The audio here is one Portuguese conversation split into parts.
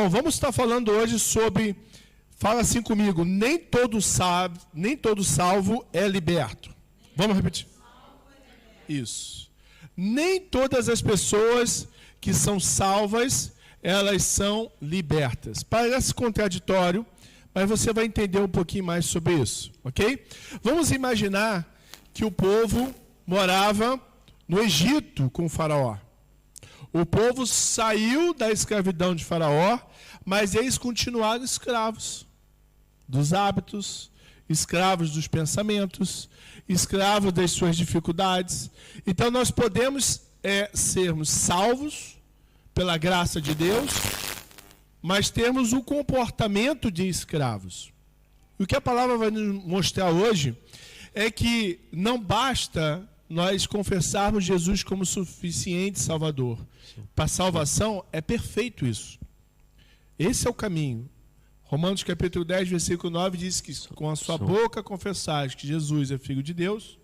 Bom, vamos estar falando hoje sobre, fala assim comigo, nem todo salvo é liberto. Vamos repetir? Isso. Nem todas as pessoas que são salvas, elas são libertas. Parece contraditório, mas você vai entender um pouquinho mais sobre isso, ok? Vamos imaginar que o povo morava no Egito com o faraó. O povo saiu da escravidão de Faraó, mas eles continuaram escravos dos hábitos, escravos dos pensamentos, escravos das suas dificuldades. Então nós podemos sermos salvos pela graça de Deus, mas termos o comportamento de escravos. O que a palavra vai nos mostrar hoje é que não basta nós confessarmos Jesus como suficiente Salvador. Para a salvação é perfeito isso. Esse é o caminho. Romanos capítulo 10, versículo 9 diz que com a sua boca confessares que Jesus é Filho de Deus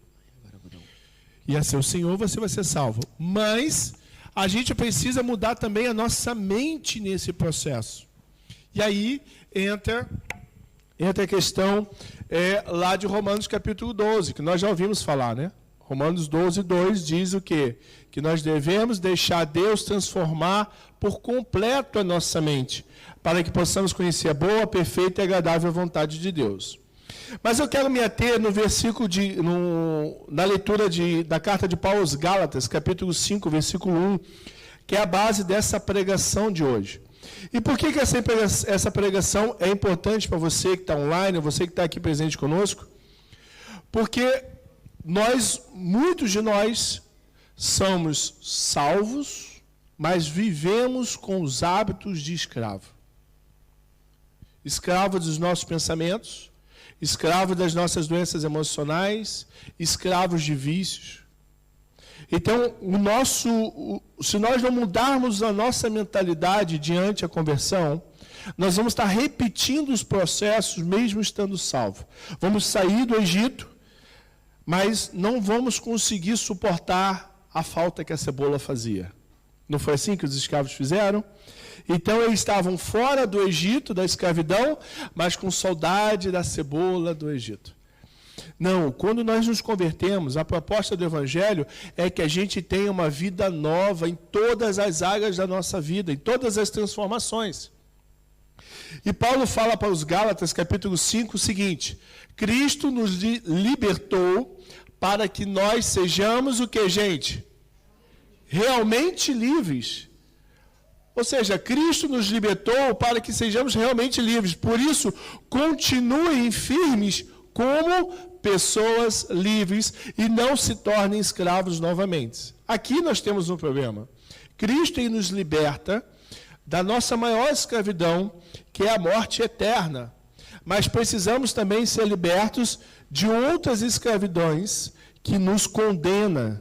e é seu Senhor, você vai ser salvo. Mas a gente precisa mudar também a nossa mente nesse processo. E aí entra a questão lá de Romanos capítulo 12, que nós já ouvimos falar, né? Romanos 12, 2 diz o quê? Que nós devemos deixar Deus transformar por completo a nossa mente, para que possamos conhecer a boa, perfeita e agradável vontade de Deus. Mas eu quero me ater no versículo na leitura da carta de Paulo aos Gálatas, capítulo 5, versículo 1, que é a base dessa pregação de hoje. E por que essa pregação é importante para você que está online, você que está aqui presente conosco? Porque muitos de nós, somos salvos, mas vivemos com os hábitos de escravo. Escravo dos nossos pensamentos, escravo das nossas doenças emocionais, escravos de vícios. Então, se nós não mudarmos a nossa mentalidade diante da conversão, nós vamos estar repetindo os processos mesmo estando salvo. Vamos sair do Egito, mas não vamos conseguir suportar a falta que a cebola fazia. Não foi assim que os escravos fizeram? Então eles estavam fora do Egito, da escravidão, mas com saudade da cebola do Egito. Não, quando nós nos convertemos, a proposta do Evangelho é que a gente tenha uma vida nova em todas as áreas da nossa vida, em todas as transformações. E Paulo fala para os Gálatas, capítulo 5, o seguinte: Cristo nos libertou para que nós sejamos o que, gente? Realmente livres. Ou seja, Cristo nos libertou para que sejamos realmente livres. Por isso, continuem firmes como pessoas livres e não se tornem escravos novamente. Aqui nós temos um problema. Cristo nos liberta da nossa maior escravidão, que é a morte eterna. Mas precisamos também ser libertos de outras escravidões que nos condenam.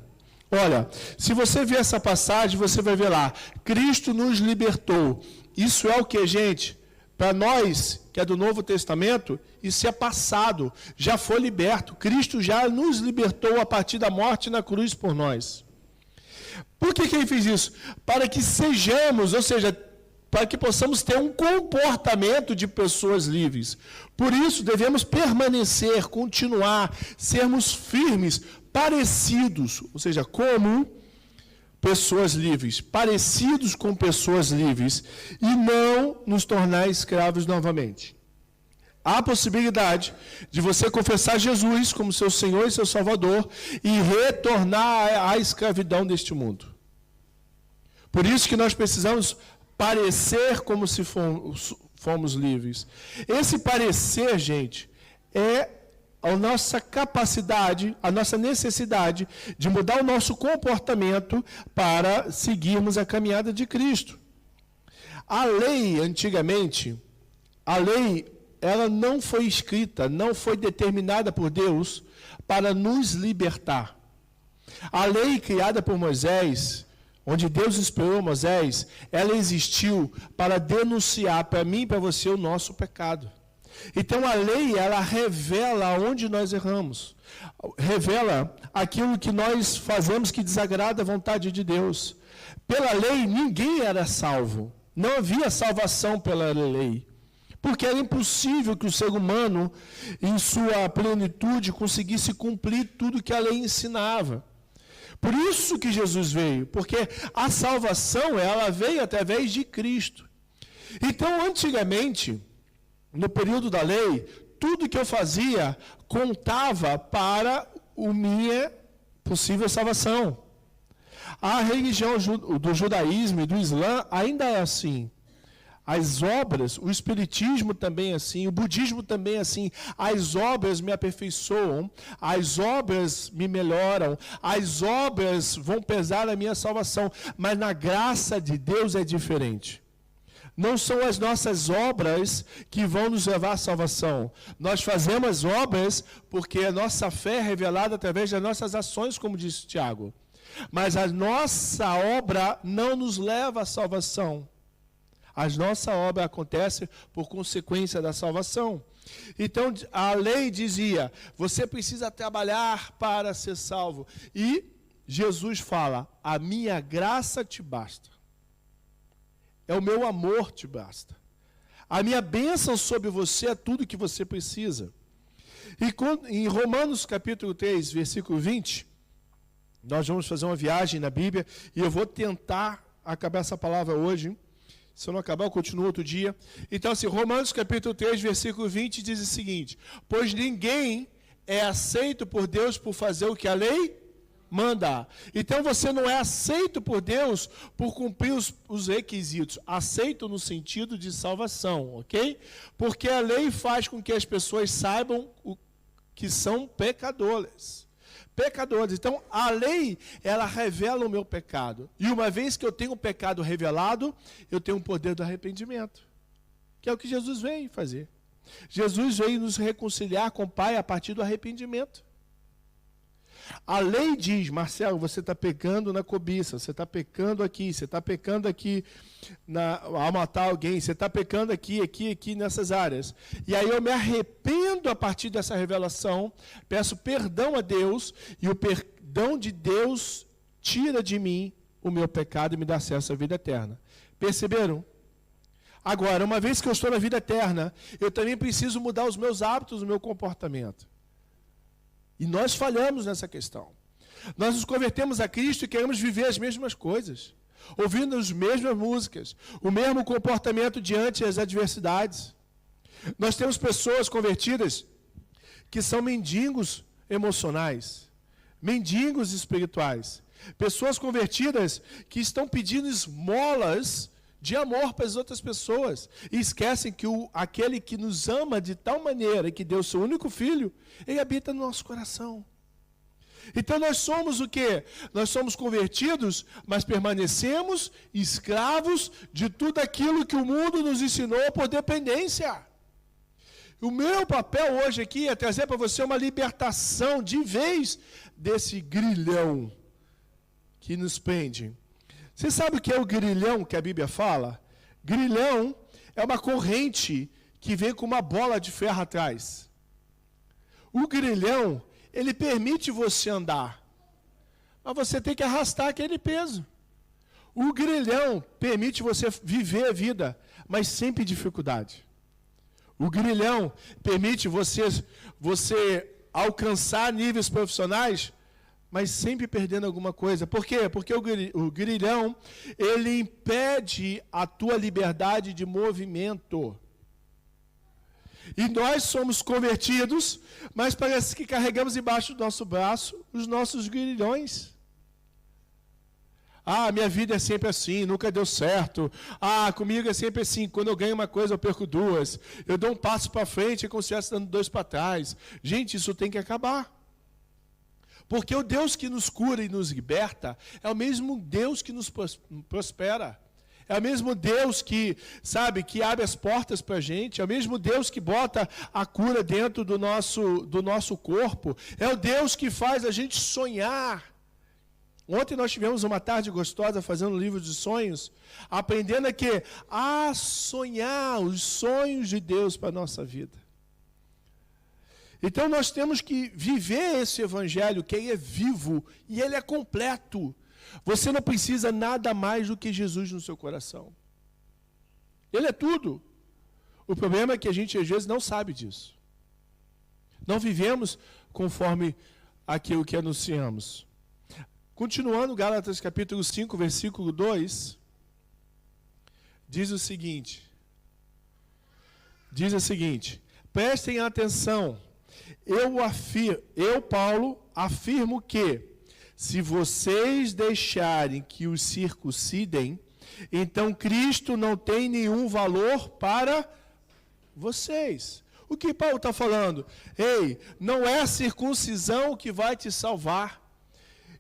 Olha, se você ver essa passagem, você vai ver lá, Cristo nos libertou. Isso é o que, gente? Para nós, que é do Novo Testamento, isso é passado, já foi liberto. Cristo já nos libertou a partir da morte na cruz por nós. Por que ele fez isso? Para que sejamos, ou seja, para que possamos ter um comportamento de pessoas livres. Por isso, devemos permanecer, continuar, sermos firmes, parecidos, ou seja, como pessoas livres, parecidos com pessoas livres, e não nos tornar escravos novamente. Há a possibilidade de você confessar Jesus como seu Senhor e seu Salvador e retornar à escravidão deste mundo. Por isso que nós precisamos parecer como se fomos livres. Esse parecer, gente, é a nossa capacidade, a nossa necessidade de mudar o nosso comportamento para seguirmos a caminhada de Cristo. A lei, antigamente, ela não foi escrita, não foi determinada por Deus para nos libertar. A lei criada por Moisés, onde Deus inspirou Moisés, ela existiu para denunciar para mim e para você o nosso pecado. Então a lei, ela revela onde nós erramos, revela aquilo que nós fazemos que desagrada a vontade de Deus. Pela lei, ninguém era salvo, Não havia salvação pela lei. Porque era impossível que o ser humano, em sua plenitude, conseguisse cumprir tudo que a lei ensinava. Por isso que Jesus veio, porque a salvação, ela veio através de Cristo. Então, antigamente, no período da lei, tudo que eu fazia contava para a minha possível salvação. A religião do judaísmo e do Islã ainda é assim. As obras, o espiritismo também é assim, o budismo também é assim. As obras me aperfeiçoam, as obras me melhoram, as obras vão pesar na minha salvação. Mas na graça de Deus é diferente. Não são as nossas obras que vão nos levar à salvação. Nós fazemos obras porque a nossa fé é revelada através das nossas ações, como disse Tiago. Mas a nossa obra não nos leva à salvação. A nossa obra acontece por consequência da salvação. Então, a lei dizia, você precisa trabalhar para ser salvo. E Jesus fala, a minha graça te basta. É o meu amor te basta. A minha bênção sobre você é tudo que você precisa. E em Romanos capítulo 3, versículo 20, nós vamos fazer uma viagem na Bíblia, e eu vou tentar acabar essa palavra hoje. Se eu não acabar, eu continuo outro dia. Então, assim, Romanos capítulo 3, versículo 20, diz o seguinte, pois ninguém é aceito por Deus por fazer o que a lei manda. Então, você não é aceito por Deus por cumprir os requisitos. Aceito no sentido de salvação, ok? Porque a lei faz com que as pessoas saibam que são pecadores. Então, a lei, ela revela o meu pecado. E uma vez que eu tenho o pecado revelado, eu tenho o poder do arrependimento. Que é o que Jesus veio fazer. Jesus veio nos reconciliar com o Pai a partir do arrependimento. A lei diz, Marcelo, você está pecando na cobiça, você está pecando aqui, você está pecando aqui ao matar alguém, você está pecando aqui, nessas áreas. E aí eu me arrependo a partir dessa revelação, peço perdão a Deus, e o perdão de Deus tira de mim o meu pecado e me dá acesso à vida eterna. Perceberam? Agora, uma vez que eu estou na vida eterna, eu também preciso mudar os meus hábitos, o meu comportamento. E nós falhamos nessa questão. Nós nos convertemos a Cristo e queremos viver as mesmas coisas, ouvindo as mesmas músicas, o mesmo comportamento diante das adversidades. Nós temos pessoas convertidas que são mendigos emocionais, mendigos espirituais, pessoas convertidas que estão pedindo esmolas de amor para as outras pessoas, e esquecem que aquele que nos ama de tal maneira, que deu seu único filho, ele habita no nosso coração. Então nós somos o quê? Nós somos convertidos, mas permanecemos escravos de tudo aquilo que o mundo nos ensinou por dependência. O meu papel hoje aqui é trazer para você uma libertação de vez desse grilhão que nos prende. Você sabe o que é o grilhão que a Bíblia fala? Grilhão é uma corrente que vem com uma bola de ferro atrás. O grilhão, ele permite você andar, mas você tem que arrastar aquele peso. O grilhão permite você viver a vida, mas sempre dificuldade. O grilhão permite você alcançar níveis profissionais, mas sempre perdendo alguma coisa. Por quê? Porque o grilhão, ele impede a tua liberdade de movimento. E nós somos convertidos, mas parece que carregamos embaixo do nosso braço os nossos grilhões. Ah, minha vida é sempre assim, nunca deu certo. Ah, comigo é sempre assim, quando eu ganho uma coisa eu perco duas. Eu dou um passo para frente e como se estivesse dando dois para trás. Gente, isso tem que acabar. Porque o Deus que nos cura e nos liberta é o mesmo Deus que nos prospera. É o mesmo Deus que, sabe, que abre as portas para a gente. É o mesmo Deus que bota a cura dentro do nosso corpo. É o Deus que faz a gente sonhar. Ontem nós tivemos uma tarde gostosa fazendo um livro de sonhos, aprendendo a sonhar os sonhos de Deus para a nossa vida. Então nós temos que viver esse evangelho, que ele é vivo e ele é completo. Você não precisa nada mais do que Jesus no seu coração. Ele é tudo. O problema é que a gente às vezes não sabe disso. Não vivemos conforme aquilo que anunciamos. Continuando, Gálatas capítulo 5, versículo 2, diz o seguinte, prestem atenção, eu, Paulo, afirmo que, se vocês deixarem que os circuncidem, então Cristo não tem nenhum valor para vocês. O que Paulo está falando? Ei, não é a circuncisão que vai te salvar.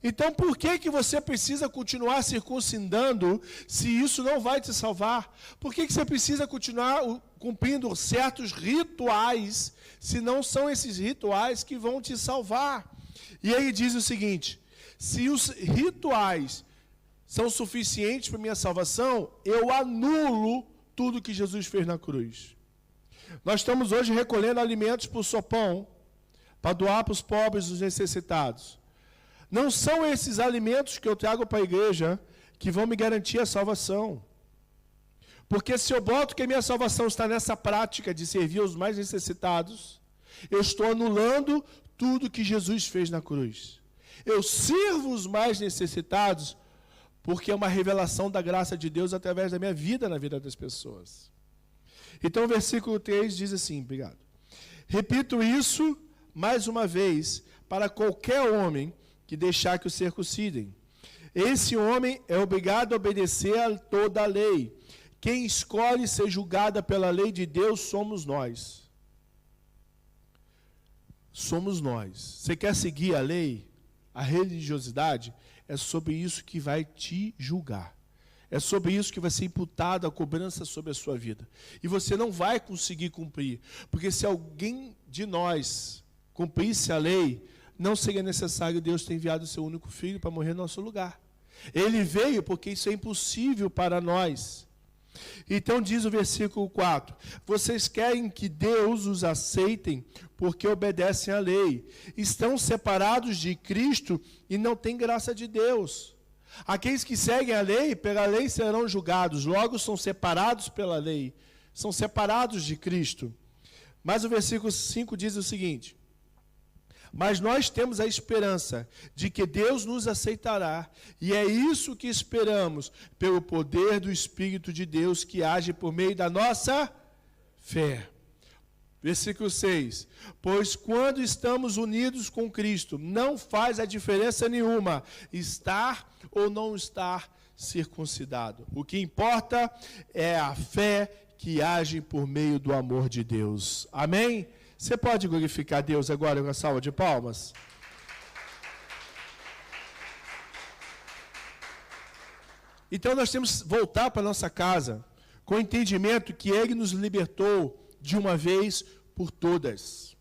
Então por que você precisa continuar circuncidando se isso não vai te salvar? Por que você precisa continuar cumprindo certos rituais se não são esses rituais que vão te salvar? E ele diz o seguinte, se os rituais são suficientes para minha salvação, eu anulo tudo que Jesus fez na cruz. Nós estamos hoje recolhendo alimentos para o sopão, para doar para os pobres e os necessitados. Não são esses alimentos que eu trago para a igreja que vão me garantir a salvação. Porque se eu boto que a minha salvação está nessa prática de servir aos mais necessitados, eu estou anulando tudo que Jesus fez na cruz. Eu sirvo os mais necessitados porque é uma revelação da graça de Deus através da minha vida na vida das pessoas. Então o versículo 3 diz assim, obrigado. Repito isso mais uma vez para qualquer homem que deixar que o circuncidem. Esse homem é obrigado a obedecer a toda a lei. Quem escolhe ser julgada pela lei de Deus somos nós. Somos nós. Você quer seguir a lei? A religiosidade? É sobre isso que vai te julgar. É sobre isso que vai ser imputado a cobrança sobre a sua vida. E você não vai conseguir cumprir. Porque se alguém de nós cumprisse a lei, não seria necessário Deus ter enviado o seu único filho para morrer no nosso lugar. Ele veio porque isso é impossível para nós. Então diz o versículo 4, vocês querem que Deus os aceitem porque obedecem à lei. Estão separados de Cristo e não têm graça de Deus. Aqueles que seguem a lei, pela lei serão julgados, logo são separados pela lei, são separados de Cristo. Mas o versículo 5 diz o seguinte, mas nós temos a esperança de que Deus nos aceitará, e é isso que esperamos, pelo poder do Espírito de Deus que age por meio da nossa fé. Versículo 6, pois quando estamos unidos com Cristo, não faz a diferença nenhuma estar ou não estar circuncidado. O que importa é a fé que age por meio do amor de Deus. Amém? Você pode glorificar Deus agora com a salva de palmas? Então nós temos que voltar para a nossa casa com o entendimento que Ele nos libertou de uma vez por todas.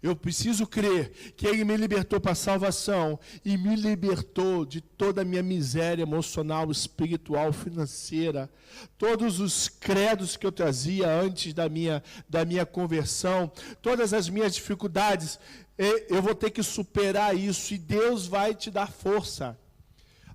Eu preciso crer que Ele me libertou para a salvação e me libertou de toda a minha miséria emocional, espiritual, financeira. Todos os credos que eu trazia antes da minha conversão, todas as minhas dificuldades, eu vou ter que superar isso e Deus vai te dar força.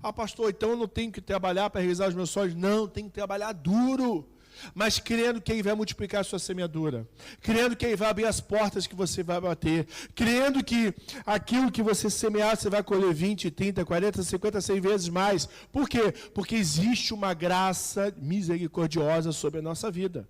Ah, pastor, então eu não tenho que trabalhar para realizar os meus sonhos? Não, tenho que trabalhar duro. Mas crendo que Ele vai multiplicar a sua semeadura, crendo que Ele vai abrir as portas que você vai bater, crendo que aquilo que você semear, você vai colher 20, 30, 40, 50, 100 vezes mais. Por quê? Porque existe uma graça misericordiosa sobre a nossa vida.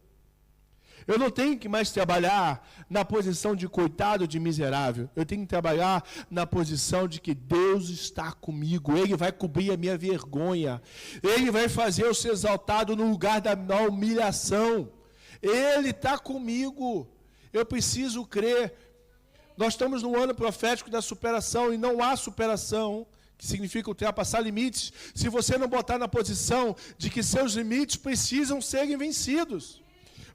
Eu não tenho que mais trabalhar na posição de coitado, de miserável. Eu tenho que trabalhar na posição de que Deus está comigo. Ele vai cobrir a minha vergonha. Ele vai fazer eu ser exaltado no lugar da humilhação. Ele está comigo. Eu preciso crer. Nós estamos num ano profético da superação e não há superação, que significa ultrapassar limites, se você não botar na posição de que seus limites precisam serem vencidos.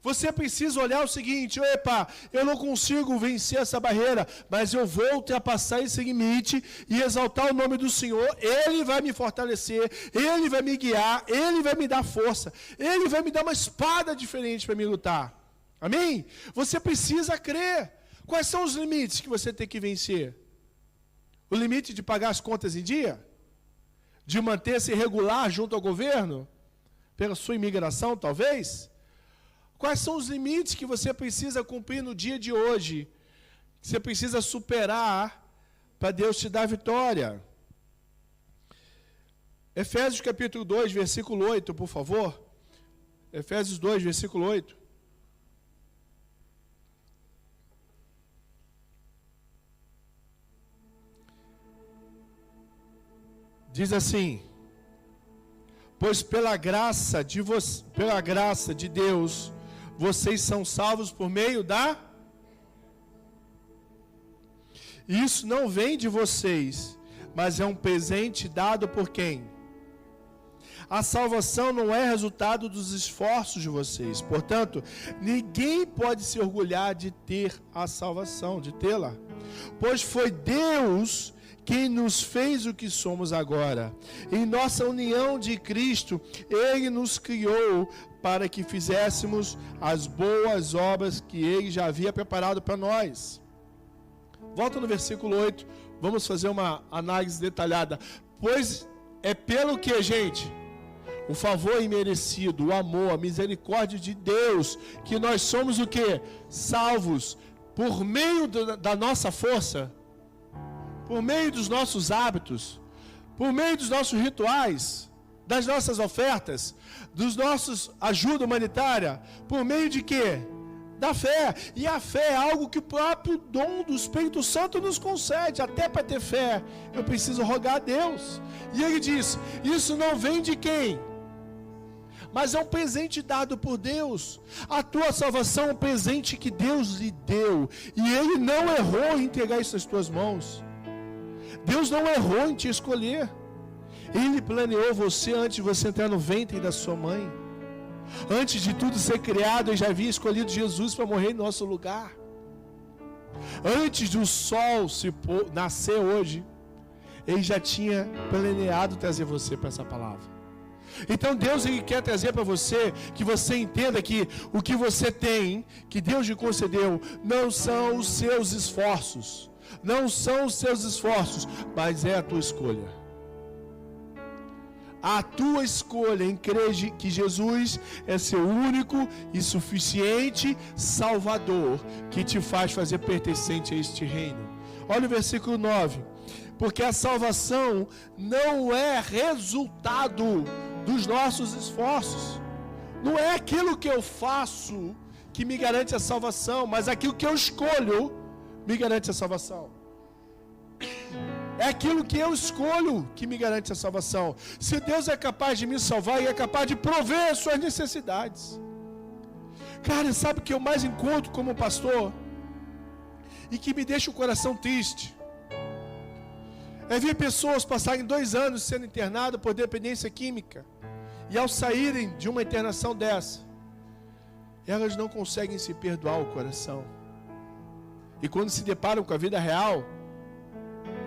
Você precisa olhar o seguinte, epa, eu não consigo vencer essa barreira, mas eu vou ultrapassar esse limite e exaltar o nome do Senhor. Ele vai me fortalecer, Ele vai me guiar, Ele vai me dar força, Ele vai me dar uma espada diferente para me lutar. Amém? Você precisa crer. Quais são os limites que você tem que vencer? O limite de pagar as contas em dia? De manter-se regular junto ao governo? pela sua imigração, talvez? Quais são os limites que você precisa cumprir no dia de hoje? Que você precisa superar para Deus te dar vitória? Efésios capítulo 2, versículo 8, por favor. Efésios 2, versículo 8. Diz assim: pois pela graça de Deus, vocês são salvos por meio da... Isso não vem de vocês, mas é um presente dado por quem? A salvação não é resultado dos esforços de vocês. Portanto, ninguém pode se orgulhar de ter a salvação, de tê-la. Pois foi Deus quem nos fez o que somos agora. Em nossa união de Cristo, Ele nos criou para que fizéssemos as boas obras que Ele já havia preparado para nós. Volta no versículo 8, vamos fazer uma análise detalhada. Pois é pelo que, gente? O favor imerecido, o amor, a misericórdia de Deus, que nós somos o que? Salvos, por meio da nossa força, por meio dos nossos hábitos, por meio dos nossos rituais, das nossas ofertas, dos nossos ajuda humanitária, por meio de quê? Da fé. E a fé é algo que o próprio dom do Espírito Santo nos concede. Até para ter fé, eu preciso rogar a Deus. E ele diz, isso não vem de quem? Mas é um presente dado por Deus. A tua salvação é um presente que Deus lhe deu. E Ele não errou em entregar isso nas tuas mãos. Deus não errou em te escolher. Ele planeou você antes de você entrar no ventre da sua mãe. Antes de tudo ser criado, Ele já havia escolhido Jesus para morrer em nosso lugar. Antes do sol nascer hoje, Ele já tinha planeado trazer você para essa palavra. Então Deus, Ele quer trazer para você, que você entenda que o que você tem, que Deus lhe concedeu, não são os seus esforços. Não são os seus esforços, mas é a tua escolha. A tua escolha em crer que Jesus é seu único e suficiente Salvador, que te faz fazer pertencente a este reino. Olha o versículo 9. Porque a salvação não é resultado dos nossos esforços. Não é aquilo que eu faço que me garante a salvação, mas aquilo que eu escolho me garante a salvação. É aquilo que eu escolho que me garante a salvação. Se Deus é capaz de me salvar, Ele é capaz de prover as suas necessidades. Cara, sabe o que eu mais encontro como pastor? E que me deixa o coração triste? É ver pessoas passarem 2 anos sendo internadas por dependência química. E ao saírem de uma internação dessa, elas não conseguem se perdoar o coração. E quando se deparam com a vida real,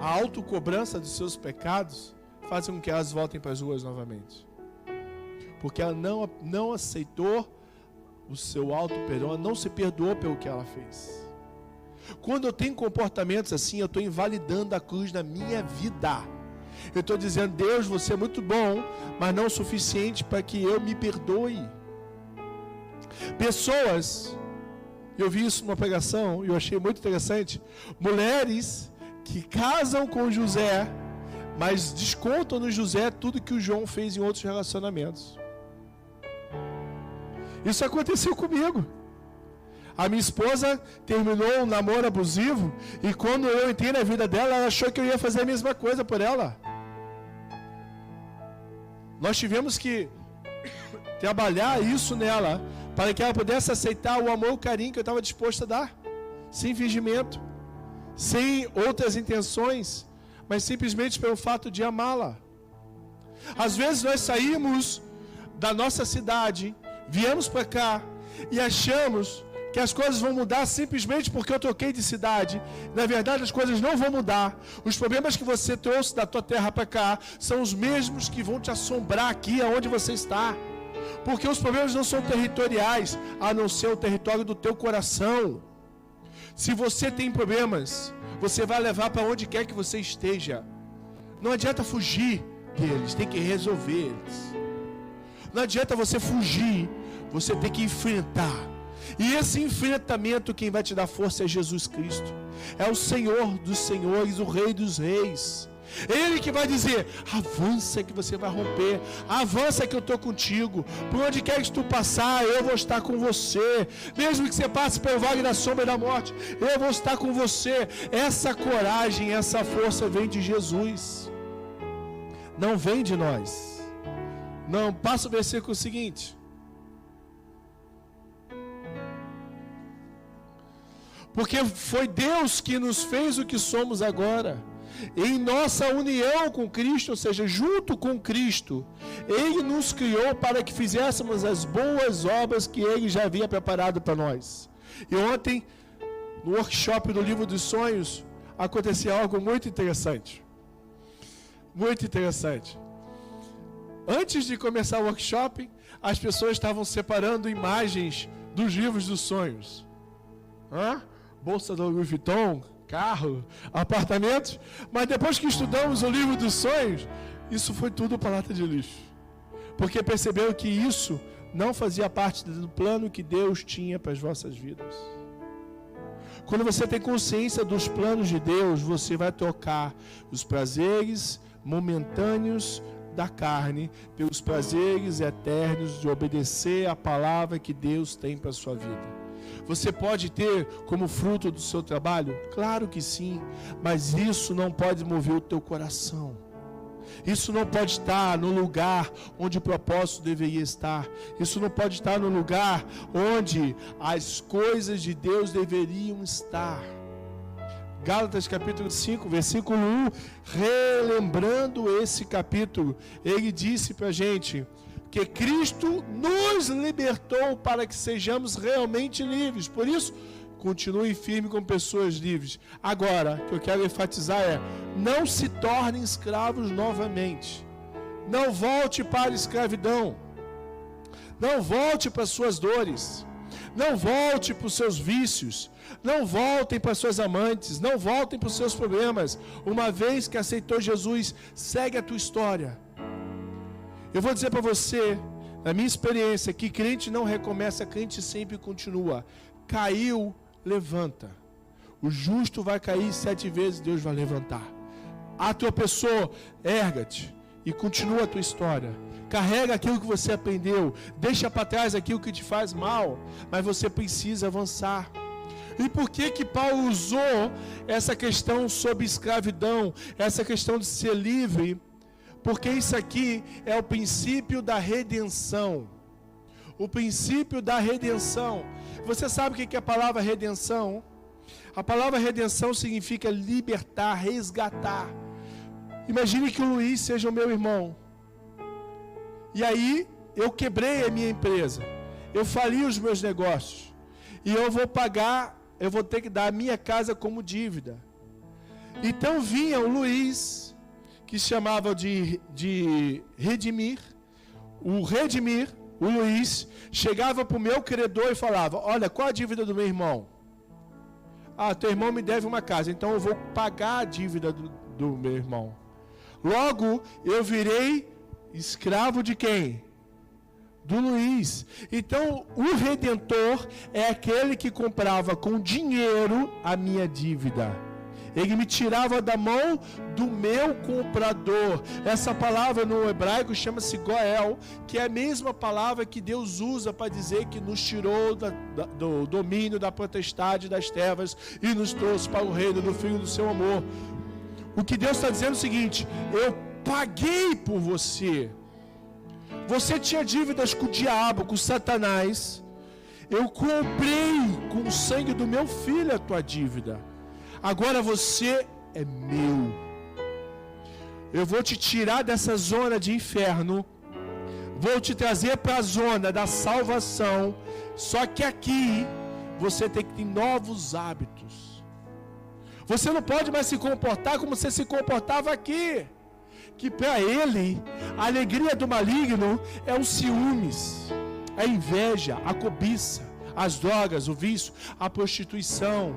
a autocobrança dos seus pecados faz com que elas voltem para as ruas novamente. Porque ela não aceitou o seu auto-perdão, ela não se perdoou pelo que ela fez. Quando eu tenho comportamentos assim, eu estou invalidando a cruz na minha vida. Eu estou dizendo, Deus, você é muito bom, mas não o suficiente para que eu me perdoe. Pessoas, eu vi isso numa pregação e eu achei muito interessante, mulheres que casam com José, mas descontam no José tudo que o João fez em outros relacionamentos. Isso aconteceu comigo. A minha esposa terminou um namoro abusivo e quando eu entrei na vida dela, ela achou que eu ia fazer a mesma coisa por ela. Nós tivemos que trabalhar isso nela para que ela pudesse aceitar o amor, o carinho que eu estava disposto a dar, sem fingimento, sem outras intenções, mas simplesmente pelo fato de amá-la. Às vezes nós saímos da nossa cidade, viemos para cá e achamos que as coisas vão mudar simplesmente porque eu troquei de cidade. Na verdade, as coisas não vão mudar. Os problemas que você trouxe da tua terra para cá são os mesmos que vão te assombrar aqui aonde você está. Porque os problemas não são territoriais, a não ser o território do teu coração. Se você tem problemas, você vai levar para onde quer que você esteja. Não adianta fugir deles, tem que resolver eles. Não adianta você fugir, você tem que enfrentar. E esse enfrentamento, quem vai te dar força é Jesus Cristo. É o Senhor dos senhores, o Rei dos reis. Ele que vai dizer: avança que você vai romper, avança que eu estou contigo, por onde quer que tu passar, eu vou estar com você, mesmo que você passe pelo vale da sombra da morte, eu vou estar com você. Essa coragem, essa força vem de Jesus, não vem de nós. Não, passa o versículo seguinte. Porque foi Deus que nos fez o que somos agora. Em nossa união com Cristo, ou seja, junto com Cristo, Ele nos criou para que fizéssemos as boas obras que Ele já havia preparado para nós. E ontem, no workshop do Livro dos Sonhos, aconteceu algo muito interessante. Muito interessante. Antes de começar o workshop, as pessoas estavam separando imagens dos livros dos sonhos. Bolsa da Louis Vuitton, carro, apartamento. Mas depois que estudamos o livro dos sonhos, isso foi tudo para lata de lixo. Porque perceberam que isso não fazia parte do plano que Deus tinha para as vossas vidas. Quando você tem consciência dos planos de Deus, você vai trocar os prazeres momentâneos da carne pelos prazeres eternos de obedecer a palavra que Deus tem para a sua vida. Você pode ter como fruto do seu trabalho? Claro que sim, mas isso não pode mover o teu coração. Isso não pode estar no lugar onde o propósito deveria estar. Isso não pode estar no lugar onde as coisas de Deus deveriam estar. Gálatas capítulo 5, versículo 1, relembrando esse capítulo, ele disse para a gente que Cristo nos libertou para que sejamos realmente livres. Por isso, continue firme com pessoas livres. Agora, o que eu quero enfatizar é: não se tornem escravos novamente. Não volte para a escravidão. Não volte para as suas dores. Não volte para os seus vícios. Não voltem para suas amantes. Não voltem para os seus problemas. Uma vez que aceitou Jesus, segue a tua história. Eu vou dizer para você, na minha experiência, que crente não recomeça, crente sempre continua. Caiu, levanta. O justo vai cair 7 vezes, Deus vai levantar. A tua pessoa, erga-te e continua a tua história. Carrega aquilo que você aprendeu. Deixa para trás aquilo que te faz mal. Mas você precisa avançar. E por que Paulo usou essa questão sobre escravidão, essa questão de ser livre? Porque isso aqui é o princípio da redenção. O princípio da redenção. Você sabe o que é a palavra redenção? A palavra redenção significa libertar, resgatar. Imagine que o Luiz seja o meu irmão. E aí, eu quebrei a minha empresa. Eu fali os meus negócios. E eu vou pagar, eu vou ter que dar a minha casa como dívida. Então vinha o Luiz, que se chamava de Redimir. O Redimir, o Luiz, chegava para o meu credor e falava: olha, qual a dívida do meu irmão? Ah, teu irmão me deve uma casa, então eu vou pagar a dívida do meu irmão. Logo, eu virei escravo de quem? Do Luiz. Então, o Redentor é aquele que comprava com dinheiro a minha dívida. Ele me tirava da mão do meu comprador. Essa palavra no hebraico chama-se Goel, que é a mesma palavra que Deus usa para dizer que nos tirou do domínio da potestade das trevas e nos trouxe para o reino do Filho do seu amor. O que Deus está dizendo é o seguinte: eu paguei por você. Você tinha dívidas com o diabo, com Satanás. Eu comprei com o sangue do meu filho a tua dívida. Agora você é meu. Eu vou te tirar dessa zona de inferno. Vou te trazer para a zona da salvação. Só que aqui você tem que ter novos hábitos. Você não pode mais se comportar como você se comportava aqui. Que para ele, a alegria do maligno é o ciúmes, a inveja, a cobiça, as drogas, o vício, a prostituição.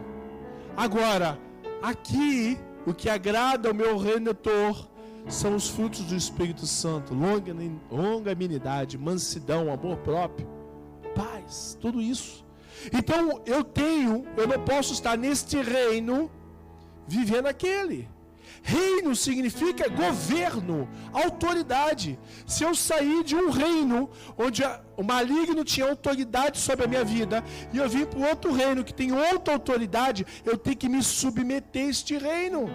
Agora, aqui, o que agrada ao meu Redentor são os frutos do Espírito Santo: longanimidade, mansidão, amor próprio, paz, tudo isso. Então eu não posso estar neste reino vivendo aquele. Reino significa governo, autoridade. Se eu sair de um reino onde o maligno tinha autoridade sobre a minha vida e eu vim para outro reino que tem outra autoridade, eu tenho que me submeter a este reino.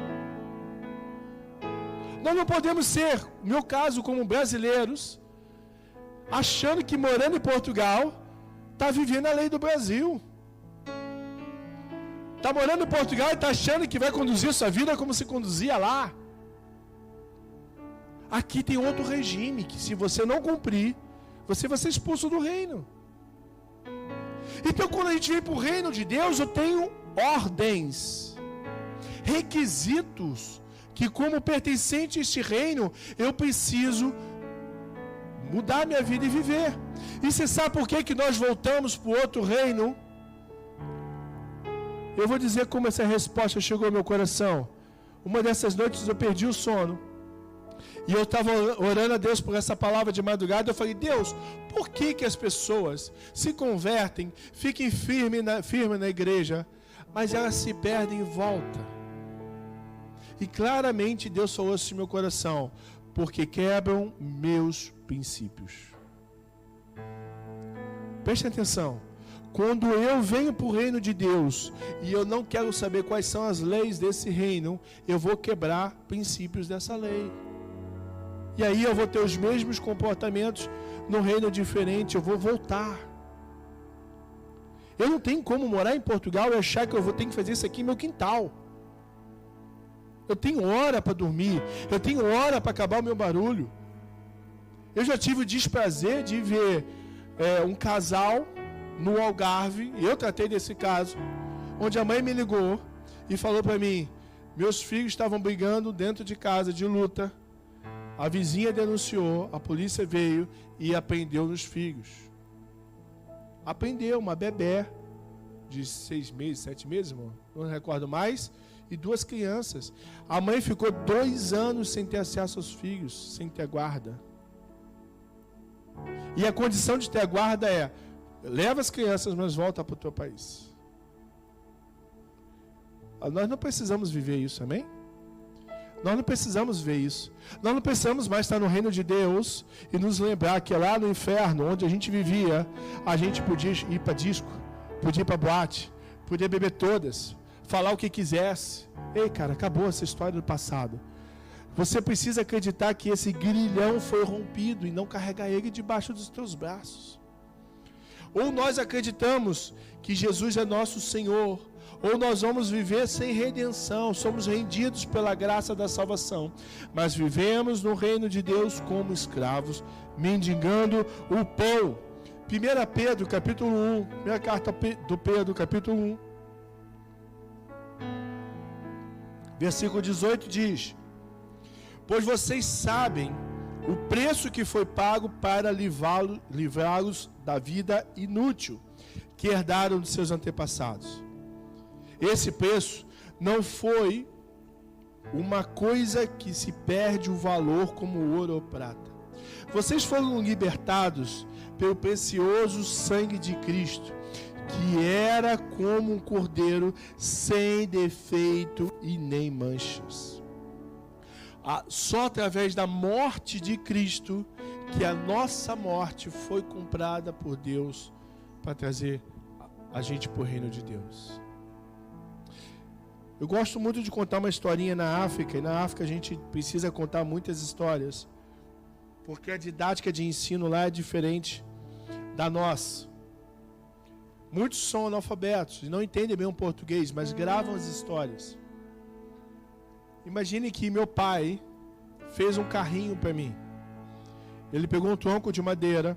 Nós não podemos ser, no meu caso, como brasileiros, achando que morando em Portugal está vivendo a lei do Brasil. Está morando em Portugal e está achando que vai conduzir sua vida como se conduzia lá. Aqui tem outro regime, que se você não cumprir, você vai ser expulso do reino. Então, quando a gente vem para o reino de Deus, eu tenho ordens, requisitos, que como pertencente a este reino, eu preciso mudar minha vida e viver. E você sabe por que nós voltamos para o outro reino? Eu vou dizer como essa resposta chegou ao meu coração. Uma dessas noites eu perdi o sono. E eu estava orando a Deus por essa palavra de madrugada. Eu falei: Deus, por que as pessoas se convertem, fiquem firmes na igreja, mas elas se perdem em volta? E claramente Deus falou isso no meu coração: porque quebram meus princípios. Preste atenção. Quando eu venho para o reino de Deus e eu não quero saber quais são as leis desse reino, eu vou quebrar princípios dessa lei. E aí eu vou ter os mesmos comportamentos no reino diferente, eu vou voltar. Eu não tenho como morar em Portugal e achar que eu vou ter que fazer isso aqui no meu quintal. Eu tenho hora para dormir, eu tenho hora para acabar o meu barulho. Eu já tive o desprazer de ver um casal no Algarve, eu tratei desse caso, onde a mãe me ligou e falou para mim: meus filhos estavam brigando dentro de casa, de luta. A vizinha denunciou, a polícia veio e apreendeu nos filhos. Apreendeu uma bebé de 6 meses, 7 meses, irmão, não recordo mais, e 2 crianças. A mãe ficou 2 anos sem ter acesso aos filhos, sem ter guarda. E a condição de ter guarda é: leva as crianças, mas volta para o teu país. Nós não precisamos viver isso, amém? Nós não precisamos ver isso. Nós não precisamos mais estar no reino de Deus e nos lembrar que lá no inferno, onde a gente vivia, a gente podia ir para disco, podia ir para boate, podia beber todas, falar o que quisesse. Ei, cara, acabou essa história do passado. Você precisa acreditar que esse grilhão foi rompido e não carregar ele debaixo dos teus braços. Ou nós acreditamos que Jesus é nosso Senhor, ou nós vamos viver sem redenção, somos rendidos pela graça da salvação, mas vivemos no reino de Deus como escravos, mendigando o pão. 1 Pedro, capítulo 1, primeira carta do Pedro, capítulo 1, versículo 18 diz: pois vocês sabem o preço que foi pago para livrá-los da vida inútil que herdaram de seus antepassados. Esse preço não foi uma coisa que se perde o valor como ouro ou prata. Vocês foram libertados pelo precioso sangue de Cristo, que era como um cordeiro sem defeito e nem manchas. Só através da morte de Cristo que a nossa morte foi comprada por Deus para trazer a gente para o reino de Deus. Eu gosto muito de contar uma historinha na África, e na África a gente precisa contar muitas histórias, porque a didática de ensino lá é diferente da nossa. Muitos são analfabetos e não entendem bem o português, mas gravam as histórias. Imagine que meu pai fez um carrinho para mim. Ele pegou um tronco de madeira,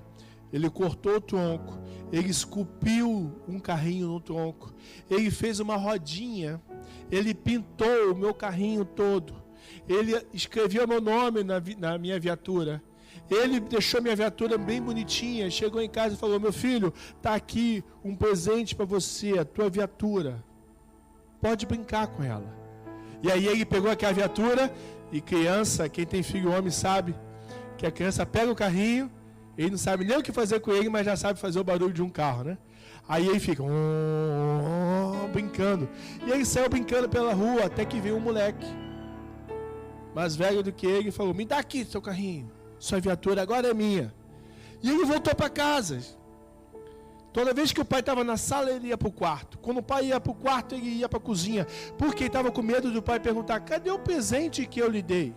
ele cortou o tronco, ele esculpiu um carrinho no tronco, ele fez uma rodinha, ele pintou o meu carrinho todo, ele escreveu meu nome na minha viatura, ele deixou minha viatura bem bonitinha, chegou em casa e falou: meu filho, está aqui um presente para você, a tua viatura, pode brincar com ela. E aí ele pegou aquela viatura E criança, quem tem filho homem sabe que a criança pega o carrinho, ele não sabe nem o que fazer com ele, mas já sabe fazer o barulho de um carro, né? Aí ele fica brincando. E ele saiu brincando pela rua até que veio um moleque mais velho do que ele e falou: me dá aqui seu carrinho, sua viatura agora é minha. E ele voltou para casa. Toda vez que o pai estava na sala, ele ia para o quarto. Quando o pai ia para o quarto, ele ia para a cozinha. Porque ele estava com medo do pai perguntar: cadê o presente que eu lhe dei?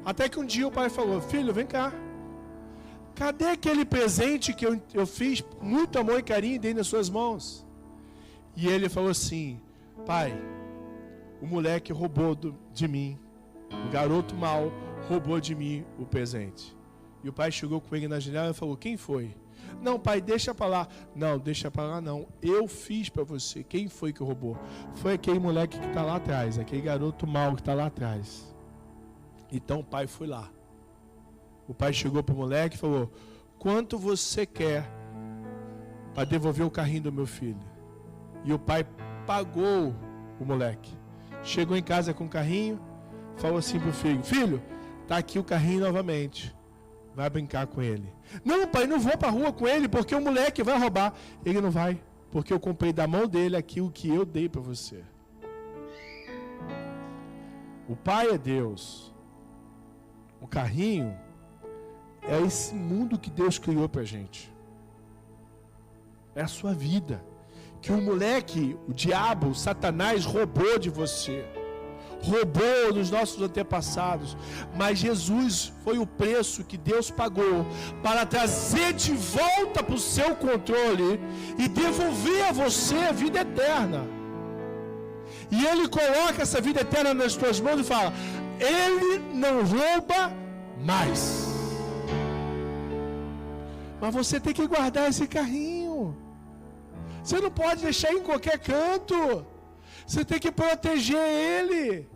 Até que um dia o pai falou: filho, vem cá. Cadê aquele presente que eu fiz muito amor e carinho e dei nas suas mãos? E ele falou assim: pai, o moleque roubou de mim. O garoto mau roubou de mim o presente. E o pai chegou com ele na janela e falou: quem foi? Não, pai, deixa para lá. Não, deixa para lá não. Eu fiz para você. Quem foi que roubou? Foi aquele moleque que está lá atrás. Aquele garoto mau que está lá atrás. Então o pai foi lá. O pai chegou para o moleque e falou: quanto você quer para devolver o carrinho do meu filho? E o pai pagou o moleque. Chegou em casa com o carrinho, falou assim para o filho: filho, está aqui o carrinho novamente. Vai brincar com ele. Não, pai, não vou para a rua com ele, porque o moleque vai roubar. Ele não vai, porque eu comprei da mão dele aquilo que eu dei para você. O pai é Deus. O carrinho é esse mundo que Deus criou para a gente. É a sua vida. Que o moleque, o diabo, o Satanás roubou de você. Roubou dos nossos antepassados. Mas Jesus foi o preço que Deus pagou para trazer de volta para o seu controle e devolver a você a vida eterna. E Ele coloca essa vida eterna nas tuas mãos e fala: Ele não rouba mais. Mas você tem que guardar esse carrinho. Você não pode deixar em qualquer canto. Você tem que proteger ele,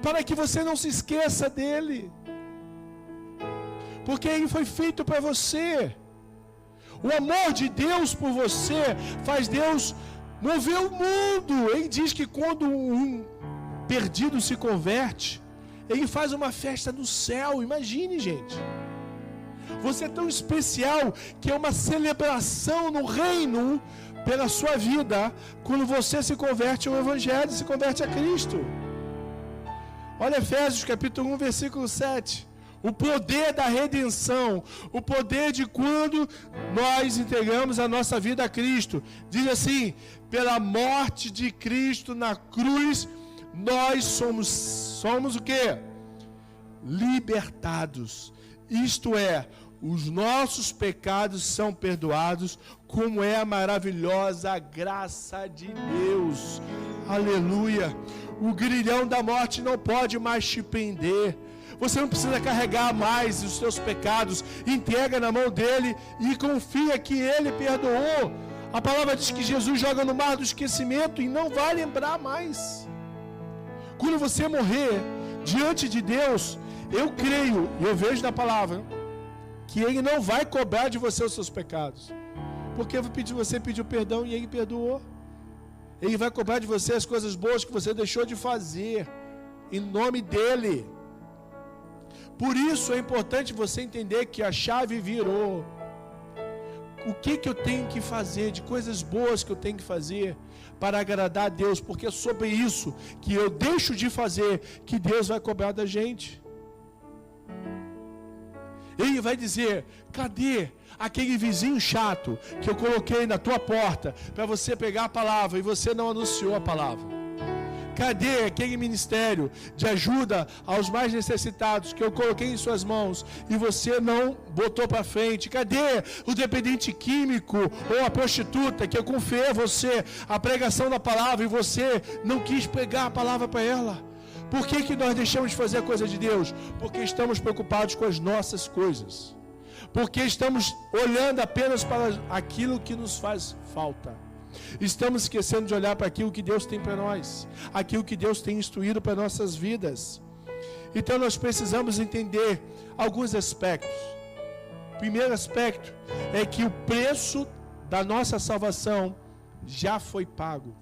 para que você não se esqueça dele. Porque ele foi feito para você. O amor de Deus por você faz Deus mover o mundo. Ele diz que quando um perdido se converte, ele faz uma festa no céu. Imagine, gente. Você é tão especial que é uma celebração no reino pela sua vida quando você se converte ao Evangelho, se converte a Cristo. Olha Efésios capítulo 1, versículo 7. O poder da redenção, o poder de quando nós entregamos a nossa vida a Cristo. Diz assim: pela morte de Cristo na cruz, nós somos o quê? Libertados. Isto é, os nossos pecados são perdoados, como é a maravilhosa graça de Deus. Aleluia. O grilhão da morte não pode mais te prender. Você não precisa carregar mais os seus pecados. Entrega na mão dele e confia que ele perdoou. A palavra diz que Jesus joga no mar do esquecimento e não vai lembrar mais. Quando você morrer diante de Deus, eu creio, eu vejo na palavra, que ele não vai cobrar de você os seus pecados. Porque você pediu perdão e ele perdoou. Ele vai cobrar de você as coisas boas que você deixou de fazer, em nome dele. Por isso é importante você entender que a chave virou. O que eu tenho que fazer, de coisas boas que eu tenho que fazer para agradar a Deus, porque é sobre isso que eu deixo de fazer que Deus vai cobrar da gente. Ele vai dizer: cadê aquele vizinho chato que eu coloquei na tua porta para você pegar a palavra e você não anunciou a palavra? Cadê aquele ministério de ajuda aos mais necessitados que eu coloquei em suas mãos e você não botou para frente? Cadê o dependente químico ou a prostituta que eu confiei a você a pregação da palavra e você não quis pregar a palavra para ela? Por que nós deixamos de fazer a coisa de Deus? Porque estamos preocupados com as nossas coisas. Porque estamos olhando apenas para aquilo que nos faz falta. Estamos esquecendo de olhar para aquilo que Deus tem para nós. Aquilo que Deus tem instruído para nossas vidas. Então nós precisamos entender alguns aspectos. O primeiro aspecto é que o preço da nossa salvação já foi pago.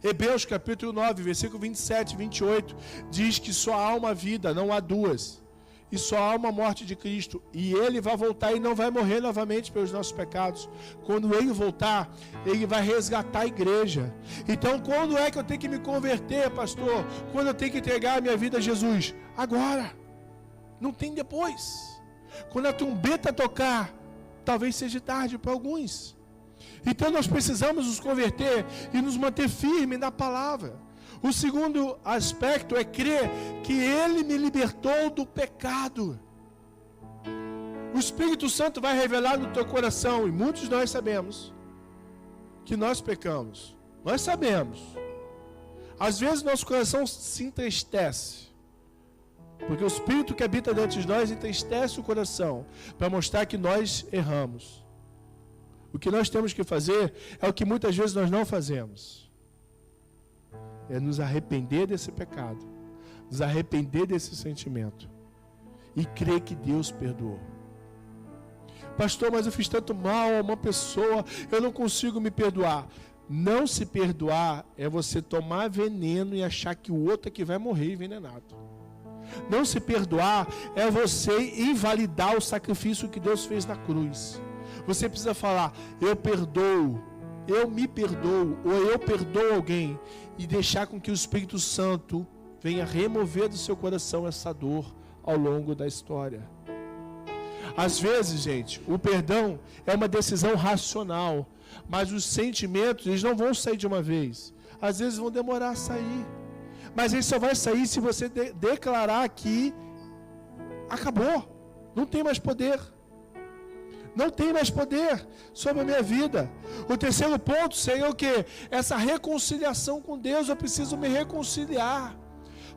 Hebreus capítulo 9, versículo 27 e 28, diz que só há uma vida, não há duas. E só há uma morte de Cristo. E Ele vai voltar e não vai morrer novamente pelos nossos pecados. Quando Ele voltar, Ele vai resgatar a igreja. Então, quando é que eu tenho que me converter, pastor? Quando eu tenho que entregar a minha vida a Jesus? Agora. Não tem depois. Quando a trombeta tocar, talvez seja tarde para alguns. Então, nós precisamos nos converter e nos manter firmes na palavra. O segundo aspecto é crer que Ele me libertou do pecado. O Espírito Santo vai revelar no teu coração, e muitos de nós sabemos, que nós pecamos. Nós sabemos. Às vezes nosso coração se entristece, porque o Espírito que habita dentro de nós entristece o coração, para mostrar que nós erramos. O que nós temos que fazer é o que muitas vezes nós não fazemos. É nos arrepender desse pecado, nos arrepender desse sentimento e crer que Deus perdoou. Pastor, mas eu fiz tanto mal a uma pessoa, eu não consigo me perdoar. Não se perdoar é você tomar veneno e achar que o outro é que vai morrer envenenado. Não se perdoar é você invalidar o sacrifício que Deus fez na cruz. Você precisa falar, eu perdoo, eu me perdoo, ou eu perdoo alguém, e deixar com que o Espírito Santo venha remover do seu coração essa dor ao longo da história. Às vezes, gente, o perdão é uma decisão racional, mas os sentimentos, eles não vão sair de uma vez. Às vezes vão demorar a sair. Mas ele só vai sair se você declarar que acabou, não tem mais poder. Não tem mais poder sobre a minha vida. O terceiro ponto seria o quê? Essa reconciliação com Deus. Eu preciso me reconciliar.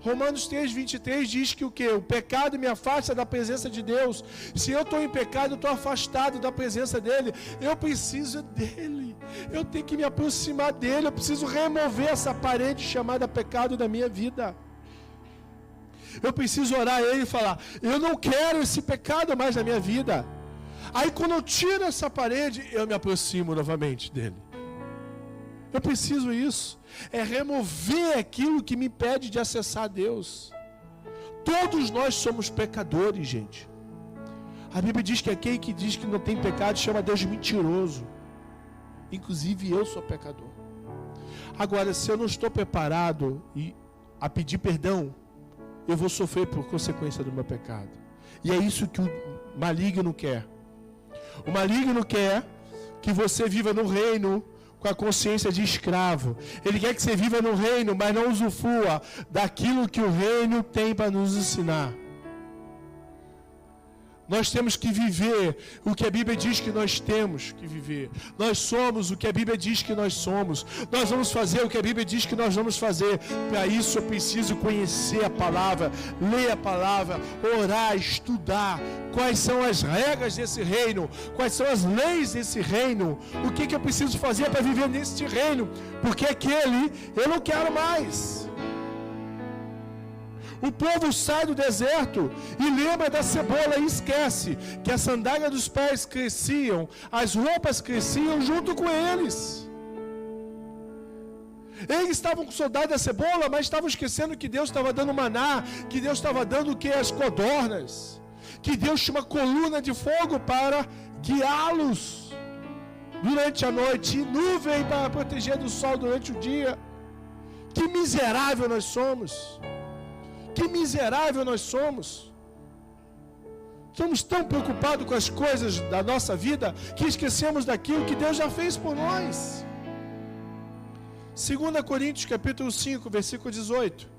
Romanos 3, 23 diz que o quê? O pecado me afasta da presença de Deus. Se eu estou em pecado, eu estou afastado da presença dEle. Eu preciso dEle. Eu tenho que me aproximar dEle. Eu preciso remover essa parede chamada pecado da minha vida. Eu preciso orar a Ele e falar, eu não quero esse pecado mais na minha vida. Aí quando eu tiro essa parede, eu me aproximo novamente dele. Eu preciso isso. É remover aquilo que me impede de acessar a Deus. Todos nós somos pecadores, gente. A Bíblia diz que aquele que diz que não tem pecado chama Deus de mentiroso. Inclusive eu sou pecador. Agora, se eu não estou preparado a pedir perdão, eu vou sofrer por consequência do meu pecado. E é isso que o maligno quer. O maligno quer que você viva no reino com a consciência de escravo. Ele quer que você viva no reino, mas não usufrua daquilo que o reino tem para nos ensinar. Nós temos que viver o que a Bíblia diz que nós temos que viver. Nós somos o que a Bíblia diz que nós somos. Nós vamos fazer o que a Bíblia diz que nós vamos fazer. Para isso eu preciso conhecer a palavra, ler a palavra, orar, estudar. Quais são as regras desse reino? Quais são as leis desse reino? O que eu preciso fazer para viver neste reino? Porque aquele eu não quero mais. O povo sai do deserto e lembra da cebola e esquece que a sandália dos pés cresciam, as roupas cresciam junto com eles. Eles estavam com saudade da cebola, mas estavam esquecendo que Deus estava dando maná, que Deus estava dando o que? As codornas, que Deus tinha uma coluna de fogo para guiá-los durante a noite, e nuvem para proteger do sol durante o dia. Que miserável nós somos! Que miserável nós somos. Estamos tão preocupados com as coisas da nossa vida que esquecemos daquilo que Deus já fez por nós. 2 Coríntios capítulo 5, versículo 18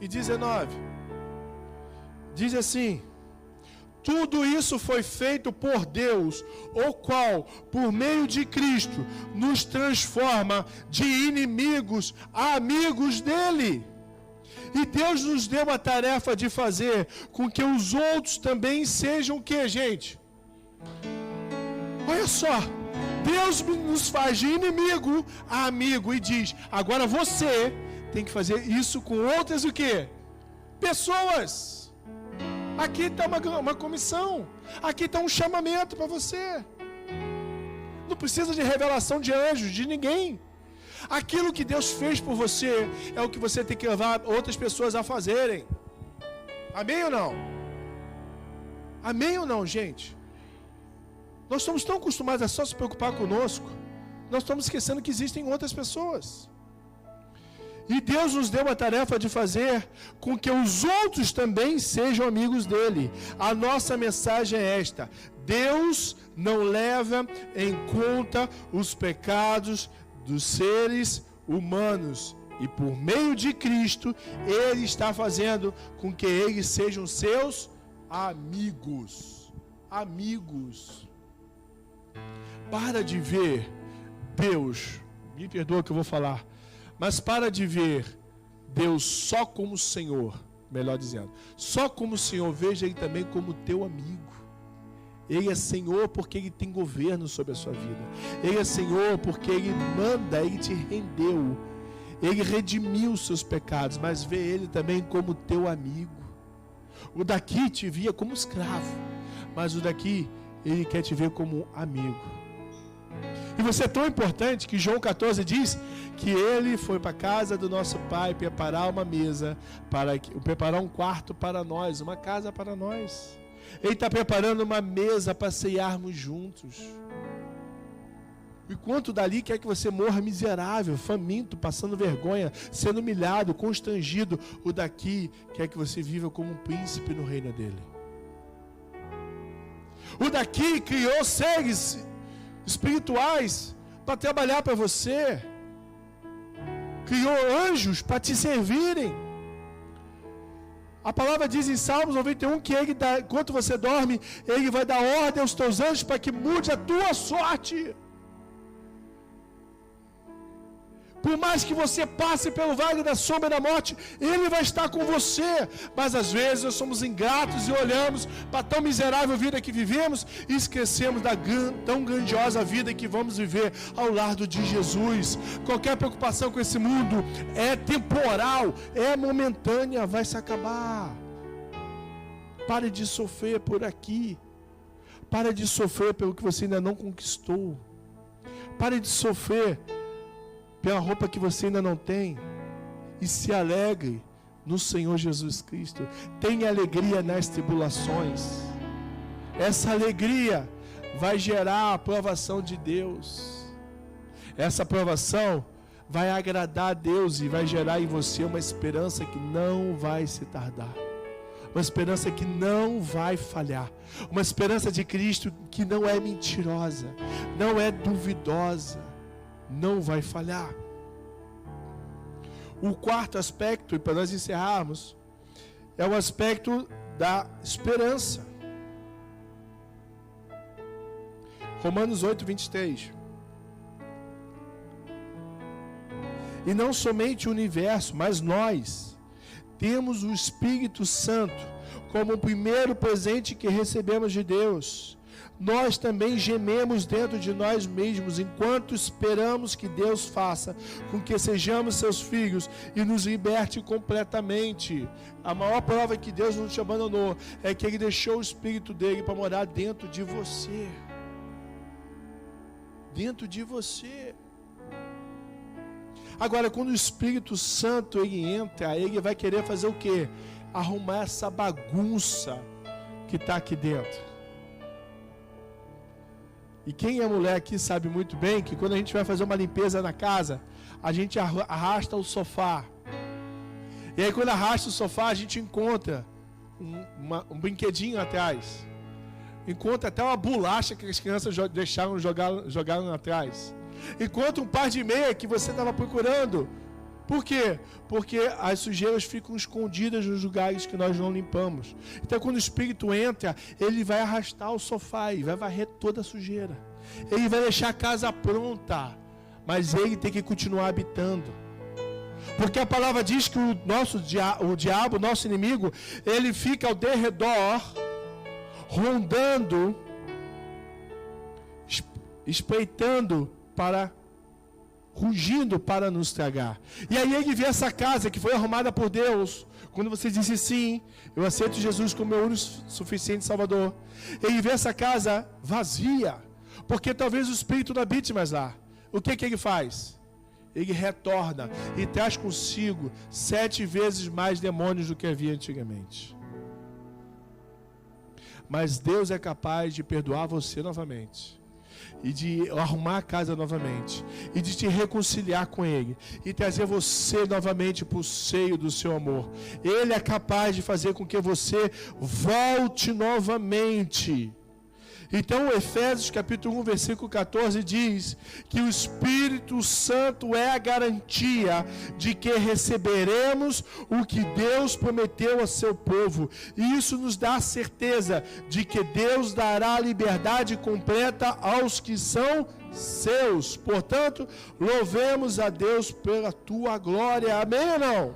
e 19. Diz assim: tudo isso foi feito por Deus, o qual, por meio de Cristo, nos transforma de inimigos a amigos dele. E Deus nos deu a tarefa de fazer com que os outros também sejam o que, gente? Olha só, Deus nos faz de inimigo a amigo e diz, agora você tem que fazer isso com outras o que? Pessoas. Aqui está uma comissão, aqui está um chamamento para você. Não precisa de revelação de anjos, de ninguém. Aquilo que Deus fez por você é o que você tem que levar outras pessoas a fazerem. Amém ou não? Amém ou não, gente? Nós estamos tão acostumados a só se preocupar conosco, nós estamos esquecendo que existem outras pessoas. E Deus nos deu a tarefa de fazer com que os outros também sejam amigos dele. A nossa mensagem é esta: Deus não leva em conta os pecados dos seres humanos. E por meio de Cristo, Ele está fazendo com que eles sejam seus amigos. Amigos. Para de ver Deus, me perdoa que eu vou falar, mas para de ver Deus só como Senhor, melhor dizendo, só como Senhor, veja Ele também como teu amigo. Ele é Senhor porque Ele tem governo sobre a sua vida. Ele é Senhor porque Ele manda, Ele te rendeu. Ele redimiu os seus pecados, mas vê Ele também como teu amigo. O daqui te via como escravo, mas o daqui, Ele quer te ver como amigo. E você é tão importante que João 14 diz que Ele foi para a casa do nosso Pai preparar uma mesa, preparar um quarto para nós, uma casa para nós. Ele está preparando uma mesa para ceiarmos juntos. Enquanto dali quer que você morra miserável, faminto, passando vergonha, sendo humilhado, constrangido, o daqui quer que você viva como um príncipe no reino dele. O daqui criou seres espirituais para trabalhar para você. Criou anjos para te servirem. A palavra diz em Salmos 91 que Ele dá, enquanto você dorme, Ele vai dar ordem aos teus anjos para que mude a tua sorte. Por mais que você passe pelo vale da sombra da morte, Ele vai estar com você. Mas às vezes nós somos ingratos e olhamos para a tão miserável vida que vivemos e esquecemos da tão grandiosa vida que vamos viver ao lado de Jesus. Qualquer preocupação com esse mundo é temporal, é momentânea, vai se acabar. Pare de sofrer por aqui. Pare de sofrer pelo que você ainda não conquistou. Pare de sofrer pela roupa que você ainda não tem, e se alegre no Senhor Jesus Cristo. Tenha alegria nas tribulações. Essa alegria vai gerar a aprovação de Deus. Essa aprovação vai agradar a Deus e vai gerar em você uma esperança que não vai se tardar. Uma esperança que não vai falhar. Uma esperança de Cristo que não é mentirosa, não é duvidosa, não vai falhar. O quarto aspecto, e para nós encerrarmos, é o aspecto da esperança. Romanos 8, 23. E não somente o universo, mas nós temos o Espírito Santo como o primeiro presente que recebemos de Deus. Nós também gememos dentro de nós mesmos, enquanto esperamos que Deus faça com que sejamos seus filhos e nos liberte completamente. A maior prova que Deus não te abandonou é que Ele deixou o Espírito dele para morar dentro de você. Dentro de você. Agora, quando o Espírito Santo ele entra, Ele vai querer fazer o quê? Arrumar essa bagunça que está aqui dentro. E quem é mulher aqui sabe muito bem que quando a gente vai fazer uma limpeza na casa, a gente arrasta o sofá. E aí quando arrasta o sofá, a gente encontra um brinquedinho atrás. Encontra até uma bolacha que as crianças deixaram jogaram atrás. Encontra um par de meia que você estava procurando. Por quê? Porque as sujeiras ficam escondidas nos lugares que nós não limpamos. Então, quando o Espírito entra, ele vai arrastar o sofá e vai varrer toda a sujeira. Ele vai deixar a casa pronta, mas ele tem que continuar habitando. Porque a palavra diz que o diabo, nosso inimigo, ele fica ao derredor, rondando, espreitando rugindo para nos tragar. E aí ele vê essa casa que foi arrumada por Deus. Quando você disse sim, eu aceito Jesus como meu único suficiente Salvador. Ele vê essa casa vazia, porque talvez o Espírito não habite mais lá. O que ele faz? ele retorna e traz consigo 7 vezes mais demônios do que havia antigamente. Mas Deus é capaz de perdoar você novamente, e de arrumar a casa novamente, e de te reconciliar com Ele, e trazer você novamente para o seio do seu amor. Ele é capaz de fazer com que você volte novamente. Então, Efésios capítulo 1, versículo 14 diz que o Espírito Santo é a garantia de que receberemos o que Deus prometeu a seu povo. E isso nos dá a certeza de que Deus dará liberdade completa aos que são seus. Portanto, louvemos a Deus pela tua glória. Amém ou não?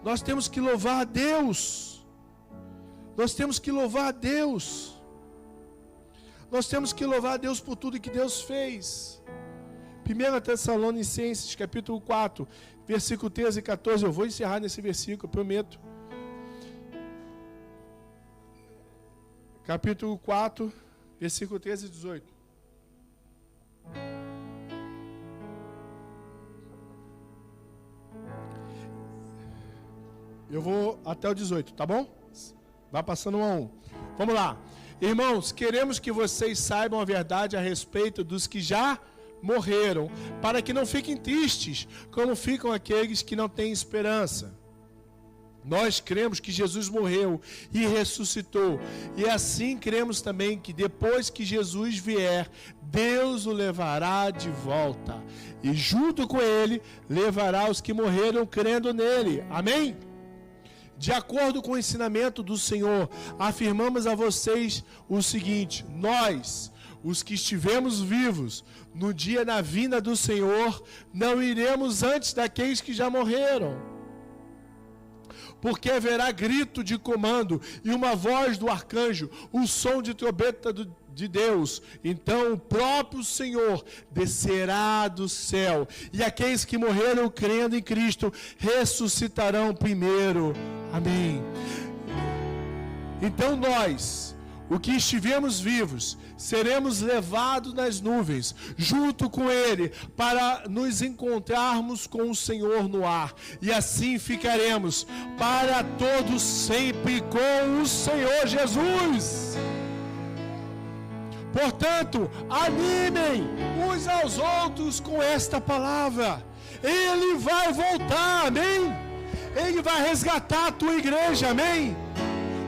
Nós temos que louvar a Deus. Nós temos que louvar a Deus. Nós temos que louvar a Deus por tudo que Deus fez. 1 Tessalonicenses, capítulo 4, versículo 13 e 14. Eu vou encerrar nesse versículo, eu prometo. Capítulo 4, versículo 13 e 18. Eu vou até o 18, tá bom? Vai passando um a um. Vamos lá. Irmãos, queremos que vocês saibam a verdade a respeito dos que já morreram, para que não fiquem tristes, como ficam aqueles que não têm esperança. Nós cremos que Jesus morreu e ressuscitou, e assim cremos também que depois que Jesus vier, Deus o levará de volta, e junto com ele, levará os que morreram crendo nele. Amém? De acordo com o ensinamento do Senhor, afirmamos a vocês o seguinte: nós, os que estivemos vivos no dia da vinda do Senhor, não iremos antes daqueles que já morreram. Porque haverá grito de comando e uma voz do arcanjo, o som de trombeta de Deus. Então o próprio Senhor descerá do céu, e aqueles que morreram crendo em Cristo ressuscitarão primeiro. Amém. Então nós, o que estivermos vivos, seremos levados nas nuvens, junto com Ele, para nos encontrarmos com o Senhor no ar. E assim ficaremos para todos sempre com o Senhor Jesus. Portanto, animem uns aos outros com esta palavra. Ele vai voltar, amém? Ele vai resgatar a tua igreja, amém?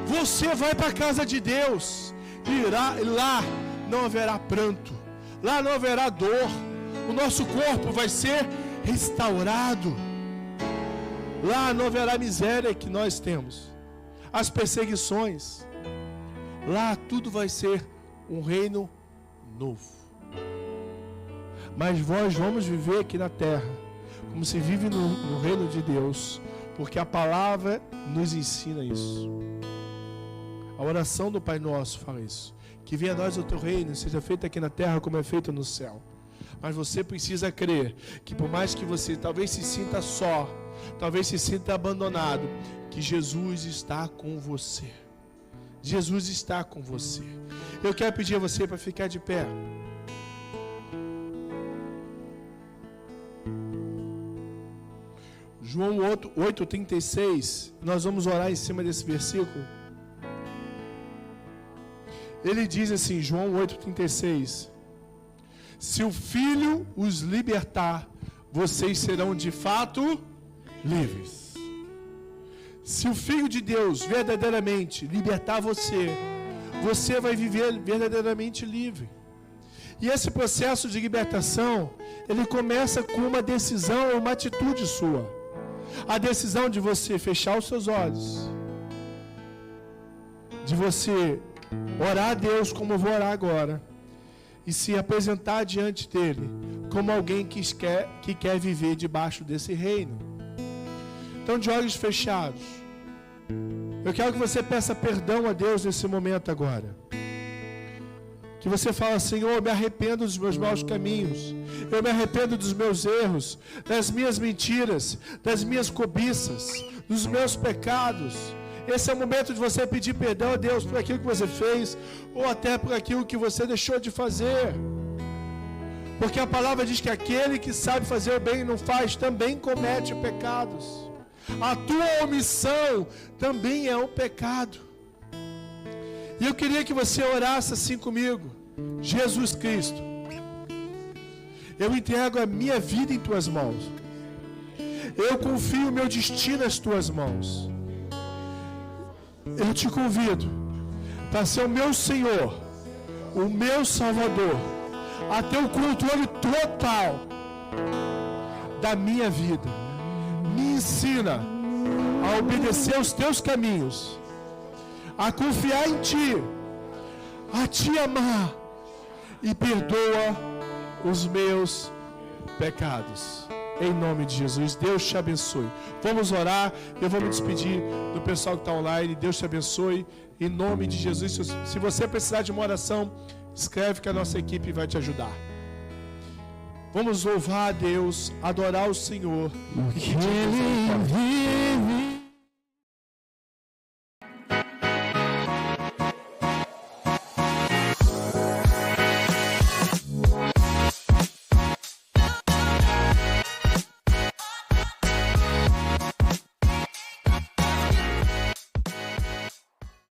Você vai para a casa de Deus, e lá não haverá pranto, lá não haverá dor, o nosso corpo vai ser restaurado, lá não haverá miséria que nós temos, as perseguições, lá tudo vai ser um reino novo. Mas nós vamos viver aqui na terra como se vive no reino de Deus, porque a palavra nos ensina isso. A oração do Pai Nosso fala isso: que venha a nós o teu reino, seja feito aqui na terra como é feito no céu. Mas você precisa crer que, por mais que você talvez se sinta só, talvez se sinta abandonado, que Jesus está com você. Jesus está com você. Eu quero pedir a você para ficar de pé. João 8,36, nós vamos orar em cima desse versículo. Ele diz assim, João 8,36: se o Filho os libertar, vocês serão de fato livres. Se o Filho de Deus verdadeiramente libertar você, você vai viver verdadeiramente livre. E esse processo de libertação, ele começa com uma decisão, uma atitude sua. A decisão de você fechar os seus olhos, de você orar a Deus como eu vou orar agora, e se apresentar diante dele como alguém que quer viver debaixo desse reino. Então, de olhos fechados, eu quero que você peça perdão a Deus nesse momento agora. Que você fala: Senhor, eu me arrependo dos meus maus caminhos, eu me arrependo dos meus erros, das minhas mentiras, das minhas cobiças, dos meus pecados. Esse é o momento de você pedir perdão a Deus por aquilo que você fez, ou até por aquilo que você deixou de fazer. Porque a palavra diz que aquele que sabe fazer o bem e não faz, também comete pecados. A tua omissão também é um pecado. E eu queria que você orasse assim comigo. Jesus Cristo, eu entrego a minha vida em tuas mãos. Eu confio o meu destino nas tuas mãos. Eu te convido para ser o meu Senhor, o meu Salvador, a ter o controle total da minha vida. Me ensina a obedecer aos teus caminhos, a confiar em ti, a te amar, e perdoa os meus pecados. Em nome de Jesus, Deus te abençoe. Vamos orar, eu vou me despedir do pessoal que está online. Deus te abençoe, em nome de Jesus. Se você precisar de uma oração, escreve que a nossa equipe vai te ajudar. Vamos louvar a Deus, adorar o Senhor. Porque Ele vive.